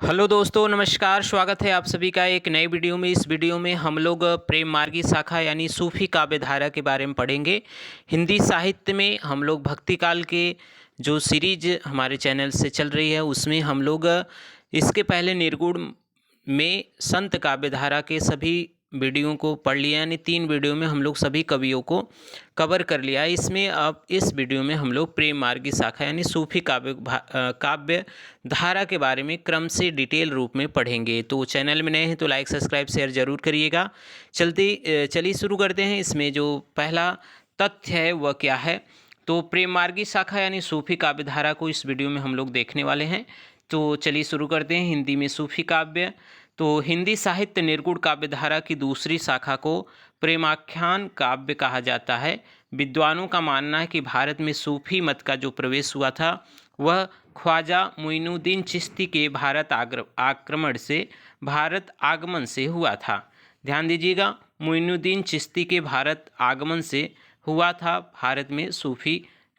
Hello दोस्तों, नमस्कार। स्वागत है आप सभी का एक नए वीडियो में। इस वीडियो में हम लोग प्रेम मार्गी शाखा यानी सूफी काव्य धारा के बारे में पढ़ेंगे। हिंदी साहित्य में हम लोग भक्ति काल के जो सीरीज हमारे चैनल से चल रही है उसमें हम लोग इसके पहले निर्गुण में संत काव्य धारा के सभी वीडियो को पढ़ लिया, यानी 3 वीडियो में हम लोग सभी कवियों को कवर कर लिया है। इसमें अब इस वीडियो में हम लोग प्रेम मार्गी शाखा यानी सूफी काव्य धारा के बारे में क्रम से डिटेल रूप में पढ़ेंगे। तो चैनल में नए हैं तो लाइक सब्सक्राइब शेयर जरूर करिएगा। चलिए शुरू करते हैं। इसमें जो पहला तथ्य है वह क्या है, तो प्रेम मार्गी शाखा यानी सूफी काव्य धारा को इस वीडियो में हम लोग देखने वाले हैं। तो चलिए शुरू करते हैं। हिंदी में सूफी काव्य, तो हिंदी साहित्य निर्गुण काव्य धारा की दूसरी शाखा को प्रेमाख्यान काव्य कहा जाता है। विद्वानों का मानना है कि भारत में सूफी मत का जो प्रवेश हुआ था वह ख्वाजा मुइनुद्दीन चिश्ती के भारत आगमन से हुआ था। ध्यान दीजिएगा, मुइनुद्दीन चिश्ती के भारत आगमन से हुआ था भारत में सूफी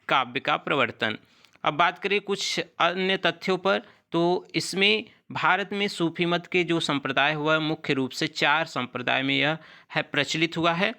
काव्य का प्रवर्तन। अब बात करें कुछ अन्य तथ्यों पर, तो इसमें भारत में सूफी मत के जो संप्रदाय हुआ मुख्य रूप से 4 संप्रदाय में यह है प्रचलित हुआ है।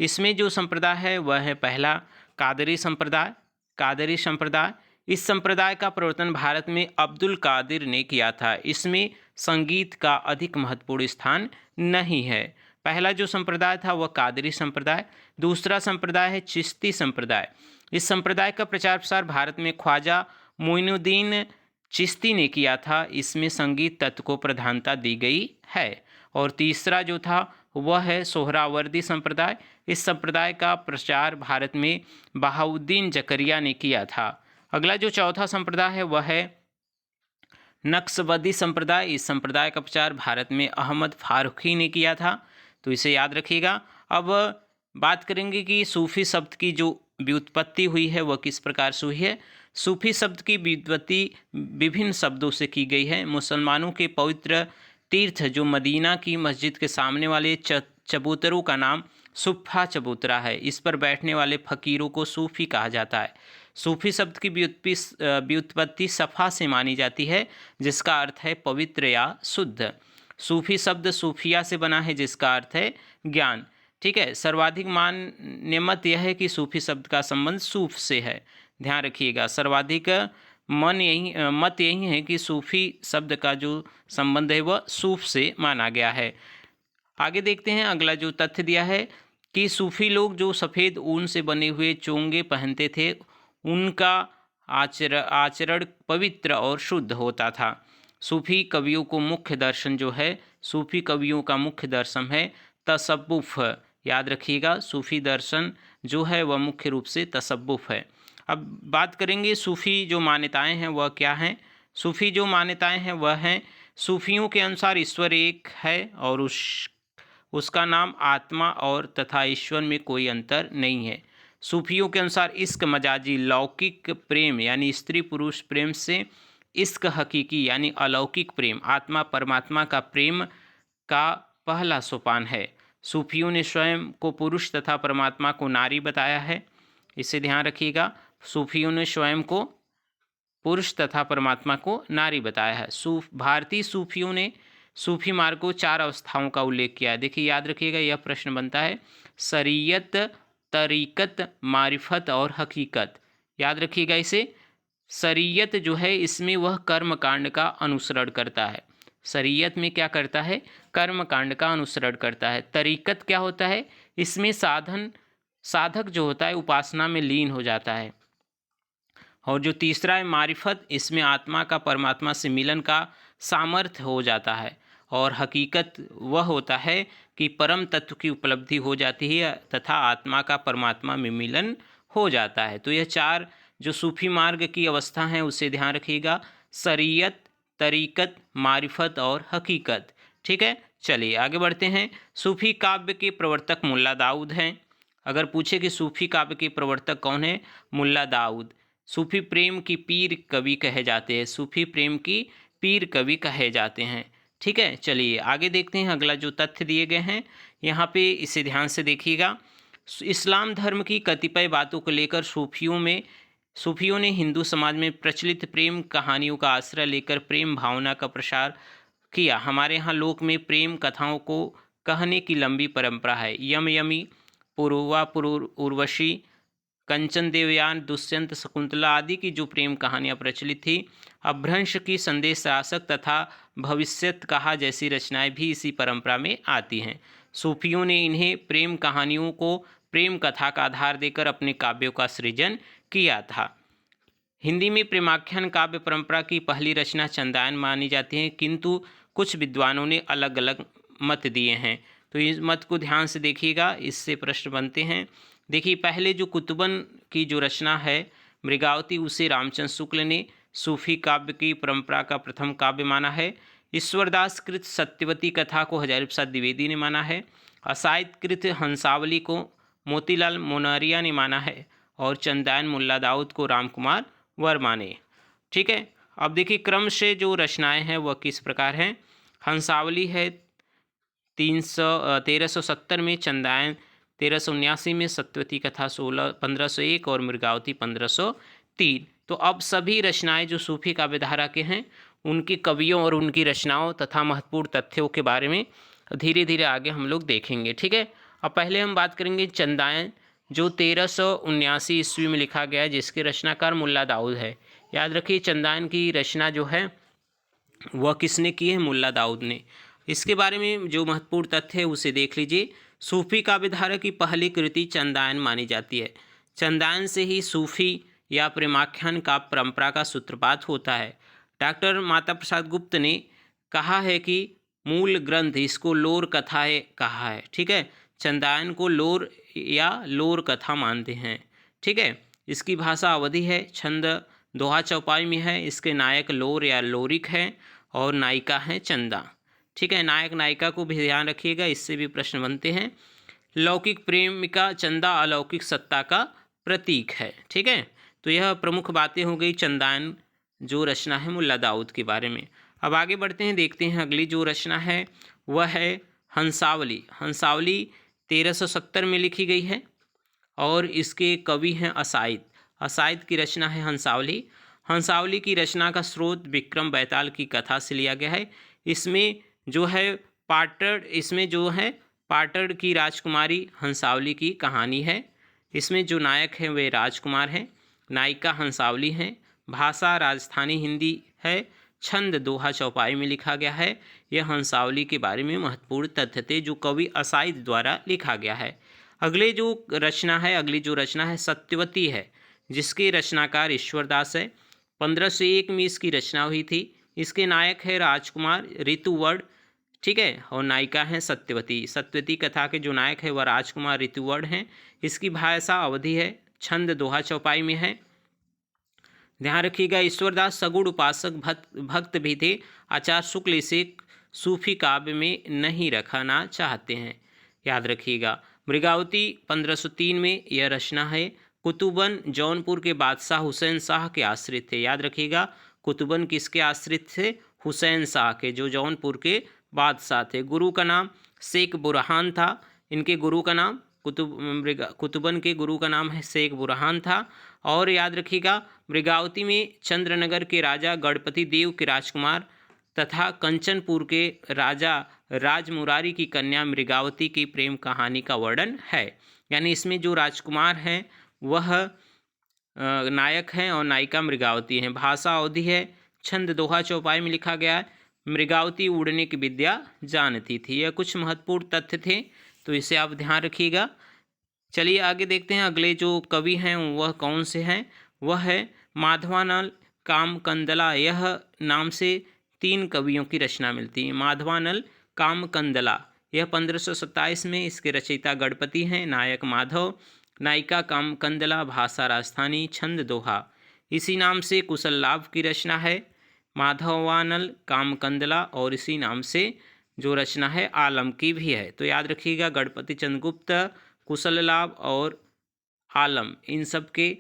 इसमें जो संप्रदाय है वह है पहला कादरी संप्रदाय। इस संप्रदाय का प्रवर्तन भारत में अब्दुल कादिर ने किया था। इसमें संगीत का अधिक महत्वपूर्ण स्थान नहीं है। पहला जो संप्रदाय था वह कादरी संप्रदाय। दूसरा संप्रदाय है चिश्ती संप्रदाय। इस संप्रदाय का प्रचार प्रसार भारत में ख्वाजा मुइनुद्दीन चिश्ती ने किया था। इसमें संगीत तत्व को प्रधानता दी गई है। और तीसरा जो था वह है सोहरावर्दी संप्रदाय। इस संप्रदाय का प्रचार भारत में बहाउद्दीन जकरिया ने किया था। अगला जो चौथा संप्रदाय है वह है नक्शबंदी संप्रदाय। इस संप्रदाय का प्रचार भारत में अहमद फारूकी ने किया था, तो इसे याद रखिएगा। अब बात करेंगे कि सूफी शब्द की जो व्युत्पत्ति हुई है वह किस प्रकार से हुई है। सूफी शब्द की व्युत्पत्ति विभिन्न शब्दों से की गई है। मुसलमानों के पवित्र तीर्थ जो मदीना की मस्जिद के सामने वाले चबूतरों का नाम सुफ़ा चबूतरा है। इस पर बैठने वाले फ़कीरों को सूफ़ी कहा जाता है। सूफ़ी शब्द की व्युत्पत्ति सफ़ा से मानी जाती है, जिसका अर्थ है पवित्र या शुद्ध। सूफ़ी शब्द सूफिया से बना है, जिसका अर्थ है ज्ञान। ठीक है। सर्वाधिक मान्य मत यह है कि सूफी शब्द का संबंध सूफ से है। ध्यान रखिएगा, सर्वाधिक मत यही है कि सूफी शब्द का जो संबंध है वह सूफ से माना गया है। आगे देखते हैं। अगला जो तथ्य दिया है कि सूफी लोग जो सफ़ेद ऊन से बने हुए चोंगे पहनते थे, उनका आचरण पवित्र और शुद्ध होता था। सूफी कवियों को मुख्य दर्शन जो है, सूफी कवियों का मुख्य दर्शन है तसव्वुफ़। याद रखिएगा, सूफी दर्शन जो है वह मुख्य रूप से तसव्वुफ़ है। अब बात करेंगे सूफी जो मान्यताएं हैं वह क्या हैं। सूफी जो मान्यताएं हैं वह हैं, सूफियों के अनुसार ईश्वर एक है और उसका नाम आत्मा और तथा ईश्वर में कोई अंतर नहीं है। सूफियों के अनुसार इश्क मजाजी लौकिक प्रेम यानी स्त्री पुरुष प्रेम से इश्क हकीकी यानी अलौकिक प्रेम आत्मा परमात्मा का प्रेम का पहला सोपान है। सूफियों ने स्वयं को पुरुष तथा परमात्मा को नारी बताया है। इसे ध्यान रखिएगा, सूफियों ने स्वयं को पुरुष तथा परमात्मा को नारी बताया है। भारतीय सूफियों ने सूफी मार्ग को 4 अवस्थाओं का उल्लेख किया है। देखिए याद रखिएगा, यह प्रश्न बनता है शरीयत, तरीकत, मारिफत और हकीकत। याद रखिएगा इसे। शरीयत जो है इसमें वह कर्म कांड का अनुसरण करता है। शरीयत में क्या करता है, कर्म कांड का अनुसरण करता है। तरीकत क्या होता है, इसमें साधक जो होता है उपासना में लीन हो जाता है। और जो तीसरा है मारिफत, इसमें आत्मा का परमात्मा से मिलन का सामर्थ्य हो जाता है। और हकीकत वह होता है कि परम तत्व की उपलब्धि हो जाती है तथा आत्मा का परमात्मा में मिलन हो जाता है। तो यह 4 जो सूफी मार्ग की अवस्था हैं उसे ध्यान रखिएगा, शरीयत, तरीकत, मारिफत और हकीकत। ठीक है, चलिए आगे बढ़ते हैं। सूफी काव्य के प्रवर्तक मुल्ला दाऊद हैं। अगर पूछे कि सूफी काव्य के प्रवर्तक कौन है, मुल्ला दाऊद सूफी प्रेम की पीर कवि कहे जाते हैं। सूफी प्रेम की पीर कवि कहे जाते हैं। ठीक है, चलिए आगे देखते हैं। अगला जो तथ्य दिए गए हैं यहाँ पे इसे ध्यान से देखिएगा। इस्लाम धर्म की कतिपय बातों को लेकर सूफियों में सूफियों ने हिंदू समाज में प्रचलित प्रेम कहानियों का आश्रय लेकर प्रेम भावना का प्रसार किया। हमारे यहाँ लोक में प्रेम कथाओं को कहने की लंबी परंपरा है। यम यमी, पुरुवा पुरुर, उर्वशी, कंचन देवयान, दुष्यंत, शकुंतला आदि की जो प्रेम कहानियाँ प्रचलित थी, अपभ्रंश की, संदेश शासक तथा भविष्यत कहा जैसी रचनाएं भी इसी परंपरा में आती हैं। सूफियों ने इन्हें प्रेम कहानियों को प्रेम कथा का आधार देकर अपने काव्यों का सृजन किया था। हिंदी में प्रेमाख्यान काव्य परंपरा की पहली रचना चंदायन मानी जाती है, किंतु कुछ विद्वानों ने अलग अलग मत दिए हैं। तो इस मत को ध्यान से देखिएगा, इससे प्रश्न बनते हैं। देखिए, पहले जो कुतुबन की जो रचना है मृगावती, उसे रामचंद्र शुक्ल ने सूफी काव्य की परंपरा का प्रथम काव्य माना है। ईश्वरदास कृत सत्यवती कथा को हजारी प्रसाद द्विवेदी ने माना है। असाहित कृत हंसावली को मोतीलाल मोनारिया ने माना है और चंदायन मुल्ला दाऊद को रामकुमार वर्मा ने। ठीक है, अब देखिए क्रम से जो रचनाएं हैं वह किस प्रकार हैं। हंसावली है 1370 में, चंदायन 1379 में, सत्यवती कथा 1501 और मृगावती 1503। तो अब सभी रचनाएं जो सूफी काव्यधारा के हैं उनके कवियों और उनकी रचनाओं तथा महत्वपूर्ण तथ्यों के बारे में धीरे धीरे आगे हम लोग देखेंगे। ठीक है, अब पहले हम बात करेंगे चंदायन, जो 1379 ईस्वी में लिखा गया है, जिसके रचनाकार मुल्ला दाऊद है। याद रखिए, चंदायन की रचना जो है वह किसने की है? मुल्ला दाऊद ने। इसके बारे में जो महत्वपूर्ण तथ्य है उसे देख लीजिए। सूफी काव्यधारा की पहली कृति चंदायन मानी जाती है। चंदायन से ही सूफी या प्रेमाख्यान का परंपरा का सूत्रपात होता है। डॉक्टर माता प्रसाद गुप्त ने कहा है कि मूल ग्रंथ इसको लोर कथाएं कहा है। ठीक है, चंदायन को लोर या लोर कथा मानते हैं। ठीक है, इसकी भाषा अवधी है, छंद दोहा चौपाई में है। इसके नायक लोर या लोरिक है और नायिका है चंदा। ठीक है, नायक नायिका को भी ध्यान रखिएगा, इससे भी प्रश्न बनते हैं। लौकिक प्रेमिका चंदा अलौकिक सत्ता का प्रतीक है। ठीक है, तो यह प्रमुख बातें हो गई चंदायन जो रचना है मुल्ला दाऊद के बारे में। अब आगे बढ़ते हैं, देखते हैं अगली जो रचना है वह है हंसावली। हंसावली 1370 में लिखी गई है और इसके कवि हैं असाइद। असाइद की रचना है हंसावली। हंसावली की रचना का स्रोत विक्रम बैताल की कथा से लिया गया है। इसमें जो है पाटड़ की राजकुमारी हंसावली की कहानी है। इसमें जो नायक हैं वे राजकुमार हैं, नायिका हंसावली हैं। भाषा राजस्थानी हिंदी है, छंद दोहा चौपाई में लिखा गया है। यह हंसावली के बारे में महत्वपूर्ण तथ्य थे जो कवि असाइद द्वारा लिखा गया है। अगली जो रचना है सत्यवती है, जिसके रचनाकार ईश्वरदास है। 1501 में इसकी रचना हुई थी। इसके नायक है राजकुमार ऋतुवर्ण। ठीक है, और नायिका हैं सत्यवती। सत्यवती कथा के जो नायक है वह राजकुमार ऋतुवर्ण हैं। इसकी भाषा अवधी है, छंद दोहा चौपाई में है। ध्यान रखिएगा, ईश्वरदास सगुण उपासक भक्त भी थे। आचार्य शुक्ल इसे सूफी काव्य में नहीं रखना चाहते हैं। याद रखिएगा, मृगावती 1503 में यह रचना है। कुतुबन जौनपुर के बादशाह हुसैन शाह के आश्रित थे। याद रखिएगा, कुतुबन किसके आश्रित थे? हुसैन शाह के, जो जौनपुर के बादशाह थे। गुरु का नाम शेख बुरहान था। इनके गुरु का नाम कुतुबन के गुरु का नाम है शेख बुरहान था। और याद रखिएगा, मृगावती में चंद्रनगर के राजा गणपति देव के राजकुमार तथा कंचनपुर के राजा राजमुरारी की कन्या मृगावती की प्रेम कहानी का वर्णन है। यानी इसमें जो राजकुमार हैं वह नायक हैं और नायिका मृगावती हैं। भाषा अवधी है, छंद दोहा चौपाई में लिखा गया है। मृगावती उड़ने की विद्या जानती थी। यह कुछ महत्वपूर्ण तथ्य थे, तो इसे आप ध्यान रखिएगा। चलिए आगे देखते हैं, अगले जो कवि हैं वह कौन से हैं। वह है माधवानल कामकंदला। यह नाम से 3 कवियों की रचना मिलती है। माधवानल कामकंदला, यह 1527 में। इसके रचयिता गणपति हैं, नायक माधव, नायिका कामकंदला। भाषा राजस्थानी, छंद दोहा। इसी नाम से कुशल लाभ की रचना है माधवानल कामकंदला, और इसी नाम से जो रचना है आलम की भी है। तो याद रखिएगा, गणपति चंद्रगुप्त, कुशल लाभ और आलम, इन सब के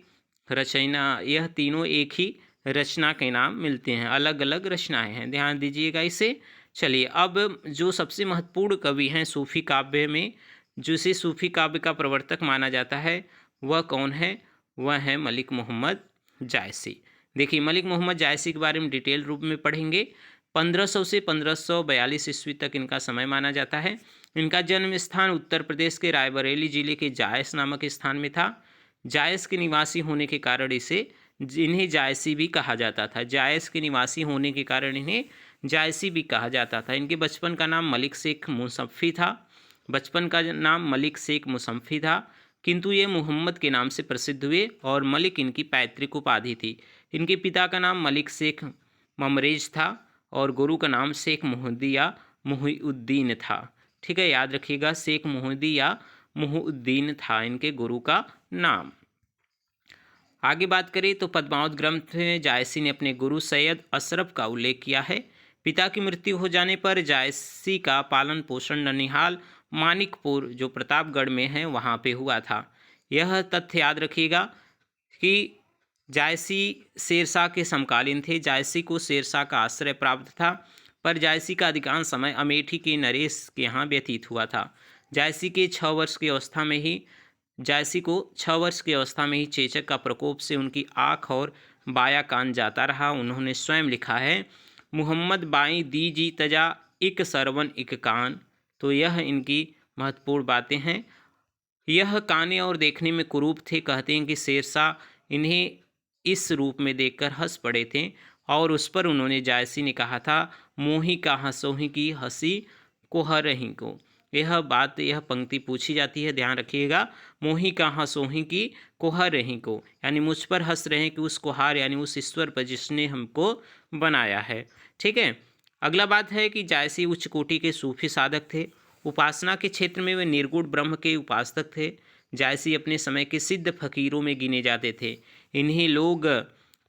रचना, यह तीनों एक ही रचना के नाम मिलते हैं, अलग अलग रचनाएं हैं। ध्यान दीजिएगा इसे। चलिए, अब जो सबसे महत्वपूर्ण कवि हैं सूफी काव्य में, जिसे सूफी काव्य का प्रवर्तक माना जाता है, वह कौन है? वह है मलिक मोहम्मद जायसी। देखिए मलिक मोहम्मद जायसी के बारे में डिटेल रूप में पढ़ेंगे। 1500 से 1542 ईस्वी तक इनका समय माना जाता है। इनका जन्म स्थान उत्तर प्रदेश के रायबरेली जिले के जायस नामक स्थान में था। जायस के निवासी होने के कारण इन्हें जायसी भी कहा जाता था। जायस के निवासी होने के कारण इन्हें जायसी भी कहा जाता था। इनके बचपन का नाम मलिक शेख मुसफ़ी था। बचपन का नाम मलिक शेख मुसफ़ी था, किंतु ये मोहम्मद के नाम से प्रसिद्ध हुए और मलिक इनकी पैतृक उपाधि थी। इनके पिता का नाम मलिक शेख ममरेज था और गुरु का नाम शेख मुहिद्दी या मुहिउद्दीन था। ठीक है, याद रखिएगा, शेख मुहिद्दी या मुहिउद्दीन था इनके गुरु का नाम। आगे बात करें तो पद्मावत ग्रंथ में जायसी ने अपने गुरु सैयद अशरफ का उल्लेख किया है। पिता की मृत्यु हो जाने पर जायसी का पालन पोषण ननिहाल मानिकपुर जो प्रतापगढ़ में है वहाँ पे हुआ था। यह तथ्य याद रखिएगा कि जायसी शेरशाह के समकालीन थे। जायसी को शेरशाह का आश्रय प्राप्त था, पर जायसी का अधिकांश समय अमेठी के नरेश के यहाँ व्यतीत हुआ था। जायसी को 6 वर्ष की अवस्था में ही चेचक का प्रकोप से उनकी आँख और बाया कान जाता रहा। उन्होंने स्वयं लिखा है, मुहम्मद बाई दीजी तजा इक सरवन इक कान। तो यह इनकी महत्वपूर्ण बातें हैं। यह काने और देखने में कुरूप थे। कहते हैं कि शेरशाह इन्हें इस रूप में देखकर हंस पड़े थे और उस पर उन्होंने जायसी ने कहा था, मोही का हंसोही की हंसी को हरही को। यह पंक्ति पूछी जाती है, ध्यान रखिएगा। मोही का हंसोही की कोहर रही को, यानी मुझ पर हंस रहे हैं कि उस कोहार यानी उस ईश्वर पर जिसने हमको बनाया है। ठीक है, अगला बात है कि जायसी उच्च कोटि के सूफी साधक थे। उपासना के क्षेत्र में वे निर्गुण ब्रह्म के उपासक थे। जायसी अपने समय के सिद्ध फकीरों में गिने जाते थे। इन्हीं लोग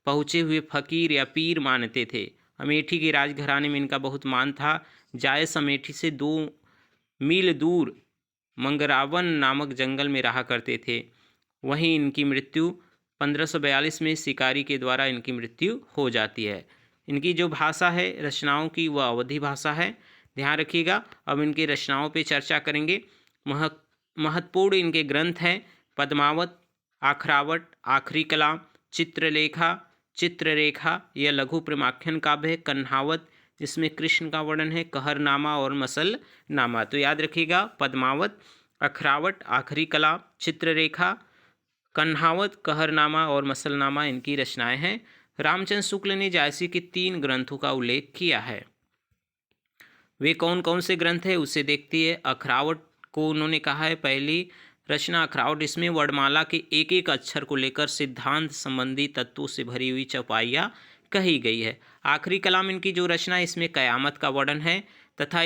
पहुँचे हुए फकीर या पीर मानते थे। अमेठी के राजघराने में इनका बहुत मान था। जायस अमेठी से 2 मील दूर मंगरावन नामक जंगल में रहा करते थे। वहीं इनकी मृत्यु 1542 में शिकारी के द्वारा इनकी मृत्यु हो जाती है। इनकी जो भाषा है रचनाओं की वह अवधी भाषा है, ध्यान रखिएगा। अब इनकी रचनाओं पे चर्चा करेंगे। महत्वपूर्ण इनके ग्रंथ हैं पद्मावत, आखरावट, आखरी कलाम, चित्ररेखा, यह लघु प्रेमाख्यान काव्य है, कन्हावत जिसमें कृष्ण का वर्णन है, कहरनामा और मसलनामा। तो याद रखिएगा, पद्मावत, अखरावट, आखरी कलाम, चित्ररेखा, कन्हावत, कहरनामा और मसलनामा इनकी रचनाएं हैं। रामचंद्र शुक्ल ने जायसी के 3 ग्रंथों का उल्लेख किया है। वे कौन कौन से ग्रंथ है उसे देखती है। अखरावट को उन्होंने कहा है पहली रचना अखरावट, इसमें वर्णमाला के एक एक अक्षर को लेकर सिद्धांत संबंधी तत्वों से भरी हुई चौपाइयाँ कही गई है। आखिरी कलाम इनकी जो रचना है इसमें कयामत का वर्णन है तथा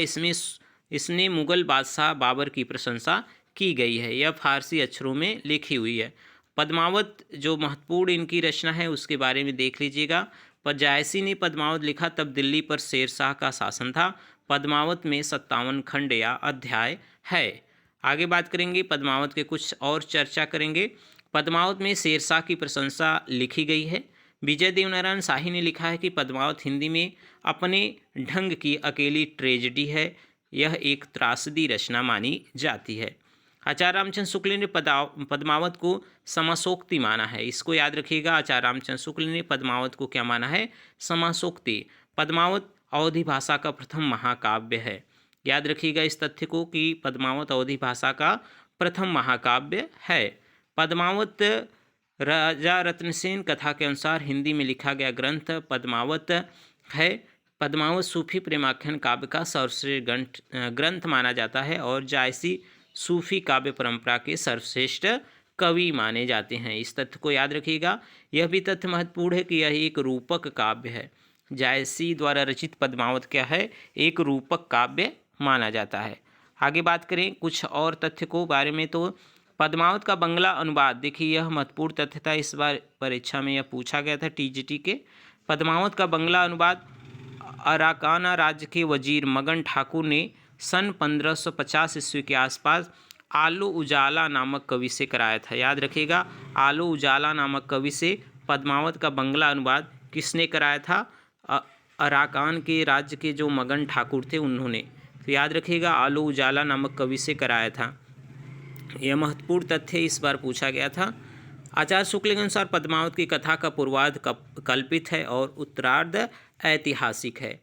इसने मुगल बादशाह बाबर की प्रशंसा की गई है। यह फारसी अक्षरों में लिखी हुई है। पद्मावत जो महत्वपूर्ण इनकी रचना है उसके बारे में देख लीजिएगा। पर जायसी ने पद्मावत लिखा तब दिल्ली पर शेरशाह का शासन था। पद्मावत में 57 खंड या अध्याय है। आगे बात करेंगे, पद्मावत के कुछ और चर्चा करेंगे। पद्मावत में शेरशाह की प्रशंसा लिखी गई है। विजय देवनारायण शाही ने लिखा है कि पद्मावत हिंदी में अपने ढंग की अकेली ट्रेजेडी है। यह एक त्रासदी रचना मानी जाती है। आचार्य रामचंद्र शुक्ल ने पद्मावत को समासोक्ति माना है। इसको याद रखिएगा, आचार्य रामचंद्र शुक्ल ने पद्मावत को क्या माना है? समासोक्ति। पद्मावत अवधी भाषा का प्रथम महाकाव्य है। याद रखिएगा इस तथ्य को कि पद्मावत अवधी भाषा का प्रथम महाकाव्य है। पद्मावत राजा रत्नसेन कथा के अनुसार हिंदी में लिखा गया ग्रंथ पद्मावत है। पद्मावत सूफी प्रेमाख्यान काव्य का सर्वश्रेष्ठ ग्रंथ माना जाता है और जायसी सूफी काव्य परंपरा के सर्वश्रेष्ठ कवि माने जाते हैं। इस तथ्य को याद रखिएगा। यह भी तथ्य महत्वपूर्ण है कि यह एक रूपक काव्य है। जायसी द्वारा रचित पद्मावत क्या है? एक रूपक काव्य माना जाता है। आगे बात करें कुछ और तथ्य को बारे में, तो पद्मावत का बंगला अनुवाद, देखिए यह महत्वपूर्ण तथ्य था, इस बार परीक्षा में यह पूछा गया था टीजीटी के। पद्मावत का बंगला अनुवाद अराकाना राज्य के वजीर मगन ठाकुर ने सन 1550 ईस्वी के आसपास आलो उजाला नामक कवि से कराया था। याद रखिएगा, आलो उजाला नामक कवि से पद्मावत का बंगला अनुवाद किसने कराया था? अराकान के राज्य के जो मगन ठाकुर थे उन्होंने। तो याद रखिएगा, आलो उजाला नामक कवि से कराया था। यह महत्वपूर्ण तथ्य इस बार पूछा गया था। आचार्य शुक्ल के अनुसार पद्मावत की कथा का पूर्वार्ध कल्पित है और उत्तरार्ध ऐतिहासिक है।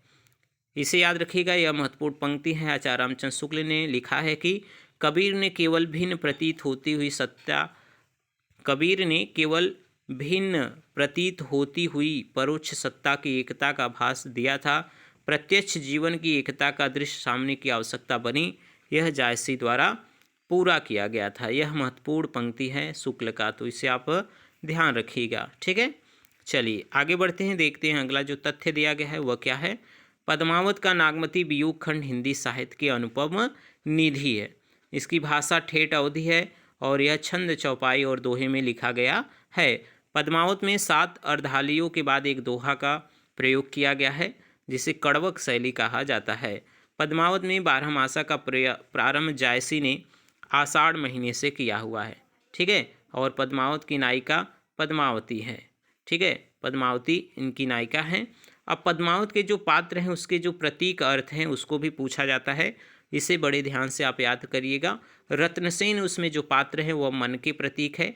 इसे याद रखिएगा, यह महत्वपूर्ण पंक्ति है। आचार्य रामचंद्र शुक्ल ने लिखा है कि कबीर ने केवल भिन्न प्रतीत होती हुई परोक्ष सत्ता की एकता का भास दिया था। प्रत्यक्ष जीवन की एकता का दृश्य सामने की आवश्यकता बनी, यह जायसी द्वारा पूरा किया गया था। यह महत्वपूर्ण पंक्ति है शुक्ल का, तो इसे आप ध्यान रखिएगा। ठीक है, चलिए आगे बढ़ते हैं, देखते हैं अगला जो तथ्य दिया गया है वह क्या है। पद्मावत का नागमती वियोग खंड हिंदी साहित्य की अनुपम निधि है। इसकी भाषा ठेठ अवधि है और यह छंद, चौपाई और दोहे में लिखा गया है। पद्मावत में 7 अर्धालियों के बाद एक दोहा का प्रयोग किया गया है, जिसे कड़वक शैली कहा जाता है। पद्मावत में 12 मासा का प्रारंभ जायसी ने आषाढ़ महीने से किया हुआ है। ठीक है, और पद्मावत की नायिका पद्मावती है। ठीक है, पद्मावती इनकी नायिका हैं। अब पद्मावत के जो पात्र हैं उसके जो प्रतीक अर्थ हैं उसको भी पूछा जाता है, इसे बड़े ध्यान से आप याद करिएगा। रत्नसेन उसमें जो पात्र है वह मन के प्रतीक है।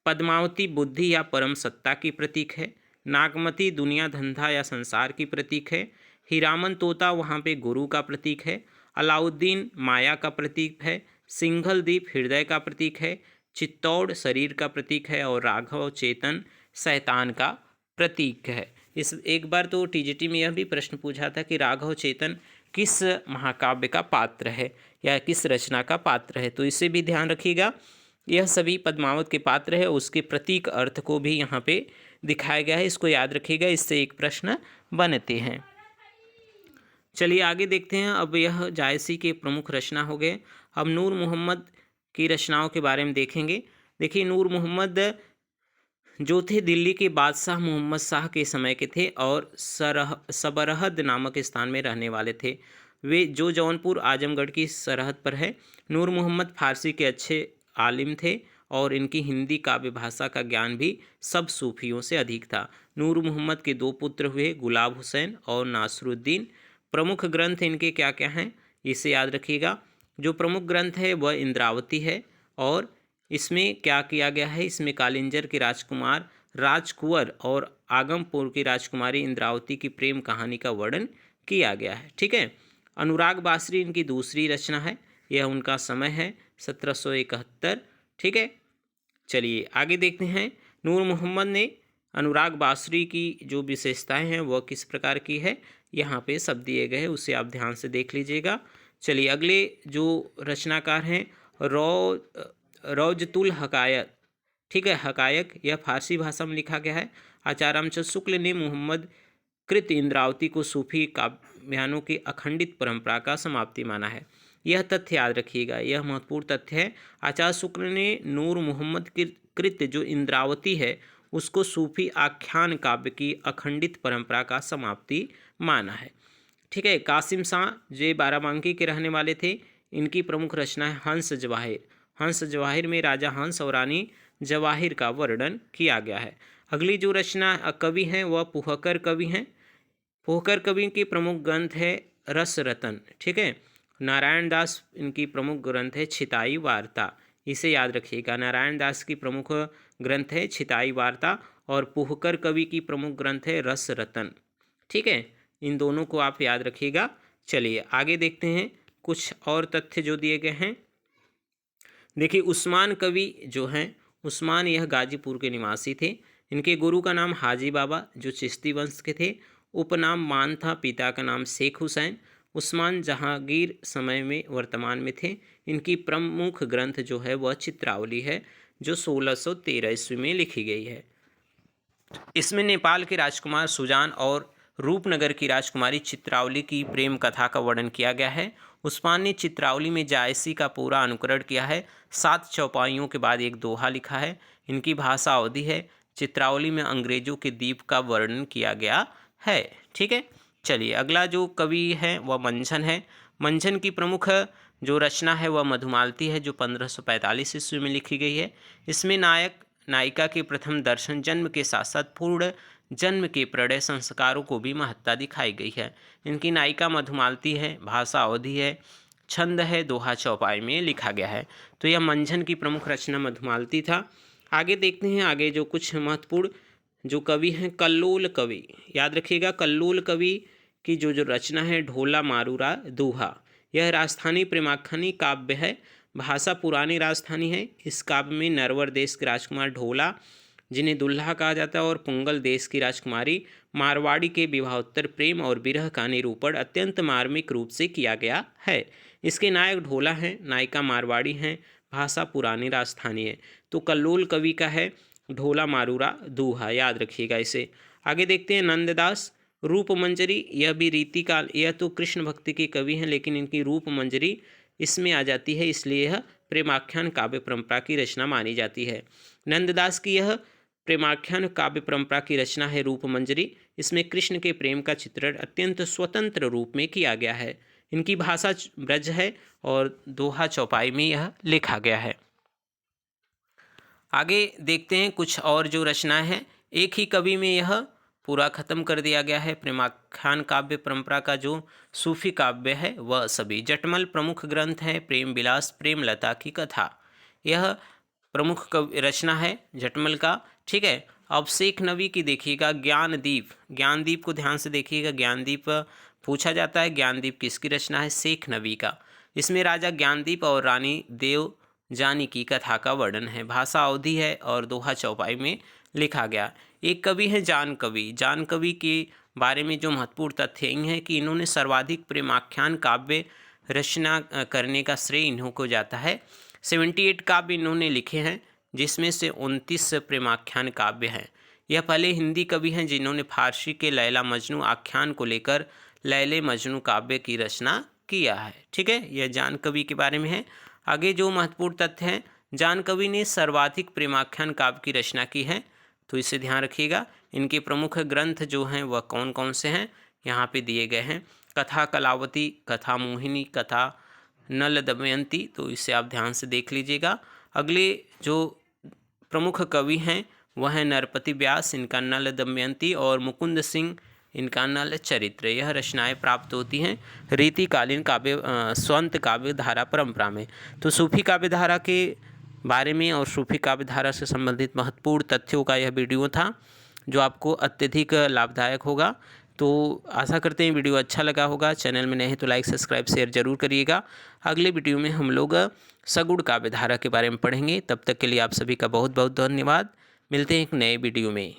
पद्मावती बुद्धि या परम सत्ता की प्रतीक है। नागमती दुनिया धंधा या संसार की प्रतीक है। हीरामन तोता वहाँ पे गुरु का प्रतीक है। अलाउद्दीन माया का प्रतीक है। सिंघल द्वीप हृदय का प्रतीक है। चित्तौड़ शरीर का प्रतीक है और राघव चेतन शैतान का प्रतीक है। इस एक बार तो टीजीटी में यह भी प्रश्न पूछा था कि राघव चेतन किस महाकाव्य का पात्र है या किस रचना का पात्र है, तो इसे भी ध्यान रखिएगा। यह सभी पद्मावत के पात्र है, उसके प्रतीक अर्थ को भी यहाँ पे दिखाया गया है, इसको याद रखिएगा, इससे एक प्रश्न बनते हैं। चलिए आगे देखते हैं। अब यह जायसी के प्रमुख रचना हो गए। अब नूर मोहम्मद की रचनाओं के बारे में देखेंगे। देखिए, नूर मोहम्मद जो थे दिल्ली के बादशाह मोहम्मद शाह के समय के थे और सबरहद नामक स्थान में रहने वाले थे। वे जो जौनपुर आजमगढ़ की सरहद पर है। नूर मोहम्मद फारसी के अच्छे आलिम थे और इनकी हिंदी काव्य भाषा का ज्ञान भी सब सूफियों से अधिक था। नूर मोहम्मद के 2 पुत्र हुए, गुलाब हुसैन और नासरुद्दीन। प्रमुख ग्रंथ इनके क्या क्या हैं, इसे याद रखिएगा। जो प्रमुख ग्रंथ है वह इंद्रावती है और इसमें क्या किया गया है, इसमें कालिंजर के राजकुमार राजकुंवर और आगमपुर की राजकुमारी इंद्रावती की प्रेम कहानी का वर्णन किया गया है। ठीक है, अनुराग बासरी इनकी दूसरी रचना है, यह उनका समय है 1771। ठीक है, चलिए आगे देखते हैं। नूर मोहम्मद ने अनुराग बासरी की जो विशेषताएं हैं वह किस प्रकार की है, यहाँ पे सब दिए गए हैं, उसे आप ध्यान से देख लीजिएगा। चलिए अगले जो रचनाकार हैं रौजतुल हकायत। ठीक है, हकायक यह फारसी भाषा में लिखा गया है। आचार्य रामचंद्र शुक्ल ने मोहम्मद कृत इंद्रावती को सूफी काव्यानों की अखंडित परंपरा का समाप्ति माना है। यह तथ्य याद रखिएगा, यह महत्वपूर्ण तथ्य है। आचार्य शुक्ल ने नूर मोहम्मद कृत जो इंद्रावती है उसको सूफी आख्यान काव्य की अखंडित परंपरा का समाप्ति माना है। ठीक है, कासिम शाह जो बाराबंकी के रहने वाले थे, इनकी प्रमुख रचना है हंस जवाहिर। हंस जवाहिर में राजा हंस और रानी जवाहिर का वर्णन किया गया है। अगली जो रचना कवि हैं वह पुहकर कवि हैं। पुहकर कवि की प्रमुख ग्रंथ है रस रतन। ठीक है, नारायण दास इनकी प्रमुख ग्रंथ है छिताई वार्ता, इसे याद रखिएगा। नारायण दास की प्रमुख ग्रंथ है छिताई वार्ता और पुहकर कवि की प्रमुख ग्रंथ है रस रतन। ठीक है, इन दोनों को आप याद रखिएगा। चलिए आगे देखते हैं कुछ और तथ्य जो दिए गए हैं। देखिए, उस्मान कवि जो हैं, उस्मान यह गाजीपुर के निवासी थे। इनके गुरु का नाम हाजी बाबा जो चिश्ती वंश के थे। उपनाम मान था, पिता का नाम शेख हुसैन। उस्मान जहांगीर समय में वर्तमान में थे। इनकी प्रमुख ग्रंथ जो है वह चित्रावली है जो 1613 ईस्वी में लिखी गई है। इसमें नेपाल के राजकुमार सुजान और रूपनगर की राजकुमारी चित्रावली की प्रेम कथा का वर्णन किया गया है। उस्मान ने चित्रावली में जायसी का पूरा अनुकरण किया है। 7 चौपाइयों के बाद एक दोहा लिखा है। इनकी भाषा अवधी है। चित्रावली में अंग्रेजों के द्वीप का वर्णन किया गया है। ठीक है, चलिए अगला जो कवि है वह मंझन है। मंझन की प्रमुख जो रचना है वह मधुमालती है जो 1545 ईस्वी में लिखी गई है। इसमें नायक नायिका के प्रथम दर्शन, जन्म के साथ साथ पूर्ण जन्म के प्रणय संस्कारों को भी महत्ता दिखाई गई है। इनकी नायिका मधुमालती है, भाषा अवधी है, छंद है, दोहा चौपाई में लिखा गया है। तो यह मंझन की प्रमुख रचना मधुमालती था। आगे देखते हैं, आगे जो कुछ महत्वपूर्ण जो कवि हैं, कल्लोल कवि, याद रखिएगा कल्लोल कवि की जो रचना है ढोला मारूरा दोहा, यह राजस्थानी प्रेमाख्यानी काव्य है। भाषा पुरानी राजस्थानी है। इस काव्य में नरवर देश के राजकुमार ढोला, जिन्हें दुल्हा कहा जाता है, और पुंगल देश की राजकुमारी मारवाड़ी के विवाहोत्तर प्रेम और विरह का निरूपण अत्यंत मार्मिक रूप से किया गया है। इसके नायक ढोला हैं, नायिका मारवाड़ी हैं, भाषा पुरानी राजस्थानी है। तो कल्लोल कवि का है ढोला मारूरा दोहा, याद रखिएगा इसे। आगे देखते हैं नंददास रूप मंजरी, यह भी रीतिकाल, यह तो कृष्ण भक्ति के कवि हैं, लेकिन इनकी रूप मंजरी इसमें आ जाती है, इसलिए यह प्रेमाख्यान काव्य परंपरा की रचना मानी जाती है। नंददास की यह प्रेमाख्यान काव्य परंपरा की रचना है रूप मंजरी। इसमें कृष्ण के प्रेम का चित्रण अत्यंत स्वतंत्र रूप में किया गया है। इनकी भाषा ब्रज है और दोहा चौपाई में यह लिखा गया है। आगे देखते हैं कुछ और जो रचनाएं हैं, एक ही कवि में यह पूरा खत्म कर दिया गया है। प्रेमाख्यान काव्य परंपरा का जो सूफी काव्य है वह सभी। जटमल प्रमुख ग्रंथ है, प्रेम विलास प्रेमलता की कथा, यह प्रमुख कवि रचना है जटमल का, ठीक है। अब शेख नबी की देखिएगा ज्ञानदीप, ज्ञानदीप को ध्यान से देखिएगा, ज्ञानदीप पूछा जाता है, ज्ञानदीप किसकी रचना है, शेख नबी का। इसमें राजा ज्ञानदीप और रानी देव जानी की कथा का वर्णन है। भाषा अवधी है और दोहा चौपाई में लिखा गया। एक कवि है जान कवि, जान कवि के बारे में जो महत्वपूर्ण तथ्य ये हैं कि इन्होंने सर्वाधिक प्रेमाख्यान काव्य रचना करने का श्रेय इन्हों को जाता है। 78 काव्य इन्होंने लिखे हैं, जिसमें से 29 प्रेमाख्यान काव्य हैं। यह पहले हिंदी कवि हैं जिन्होंने फारसी के लैला मजनू आख्यान को लेकर लैले मजनू काव्य की रचना किया है, ठीक है। यह जान कवि के बारे में है। आगे जो महत्वपूर्ण तथ्य हैं, जान कवि ने सर्वाधिक प्रेमाख्यान काव्य की रचना की है, तो इसे ध्यान रखिएगा। इनके प्रमुख ग्रंथ जो हैं वह कौन कौन से हैं, यहाँ पे दिए गए हैं। कथा कलावती, कथा मोहिनी, कथा नल दमयंती, तो इसे आप ध्यान से देख लीजिएगा। अगले जो प्रमुख कवि हैं वह है नरपति व्यास, इनका नल दमयंती, और मुकुंद सिंह, इनका नल चरित्र। यह रचनाएं प्राप्त होती हैं रीतिकालीन काव्य स्वंत काव्य धारा परंपरा में। तो सूफी काव्य धारा के बारे में और सूफी काव्य धारा से संबंधित महत्वपूर्ण तथ्यों का यह वीडियो था, जो आपको अत्यधिक लाभदायक होगा। तो आशा करते हैं वीडियो अच्छा लगा होगा। चैनल में नए हैं तो लाइक सब्सक्राइब शेयर जरूर करिएगा। अगले वीडियो में हम लोग सगुण काव्य धारा के बारे में पढ़ेंगे। तब तक के लिए आप सभी का बहुत बहुत धन्यवाद। मिलते हैं एक नए वीडियो में।